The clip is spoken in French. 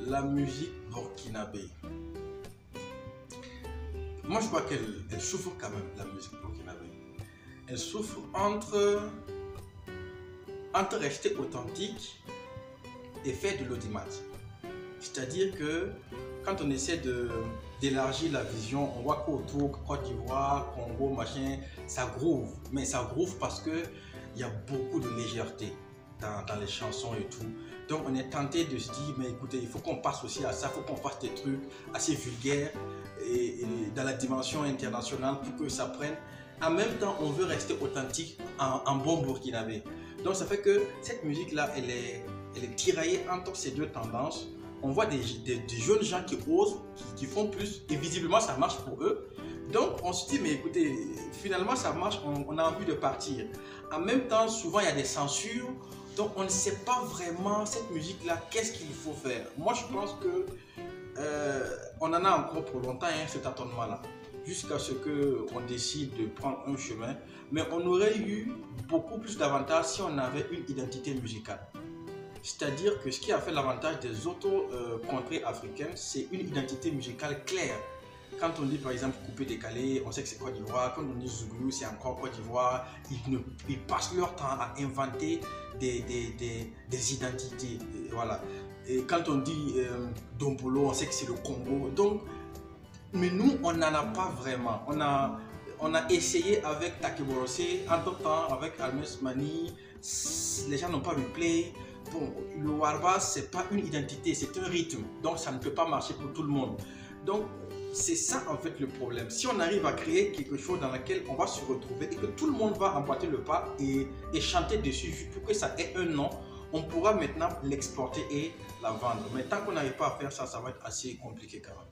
La musique burkinabé. Moi, je crois qu'elle souffre quand même, la musique burkinabé. Elle souffre entre rester authentique et faire de l'audimat. C'est-à-dire que quand on essaie d'élargir la vision, on voit qu'autour, Côte d'Ivoire, Congo, machin, ça groove. Mais ça groove parce qu'il y a beaucoup de légèreté dans les chansons et tout. Donc on est tenté de se dire, mais écoutez, il faut qu'on passe aussi à ça, il faut qu'on fasse des trucs assez vulgaires et dans la dimension internationale pour que ça prenne. En même temps, on veut rester authentique en bon burkinabé. Donc ça fait que cette musique-là, elle est tiraillée entre ces deux tendances. On voit des jeunes gens qui osent, qui font plus, et visiblement ça marche pour eux. Donc on se dit, mais écoutez, finalement ça marche, on a envie de partir. En même temps, souvent il y a des censures, donc on ne sait pas vraiment cette musique-là, qu'est-ce qu'il faut faire. Moi je pense que on en a encore pour longtemps, hein, cet tâtonnement-là, jusqu'à ce qu'on décide de prendre un chemin. Mais on aurait eu beaucoup plus d'avantages si on avait une identité musicale. C'est-à-dire que ce qui a fait l'avantage des autres contrées africaines, c'est une identité musicale claire. Quand on dit par exemple coupé décalé, on sait que c'est Côte d'Ivoire. Quand on dit Zouglou, c'est encore Côte d'Ivoire. Ils passent leur temps à inventer des identités. Et voilà. Et quand on dit Dompolo, on sait que c'est le Congo. Donc, mais nous, on n'en a pas vraiment. On a essayé avec Takeborose, entre-temps avec Almes Mani, les gens n'ont pas replay. Bon, le Warba, c'est pas une identité, c'est un rythme. Donc, ça ne peut pas marcher pour tout le monde. Donc, c'est ça en fait le problème. Si on arrive à créer quelque chose dans lequel on va se retrouver et que tout le monde va emboîter le pas et chanter dessus pour que ça ait un nom, on pourra maintenant l'exporter et la vendre. Mais tant qu'on n'arrive pas à faire ça, ça va être assez compliqué quand même.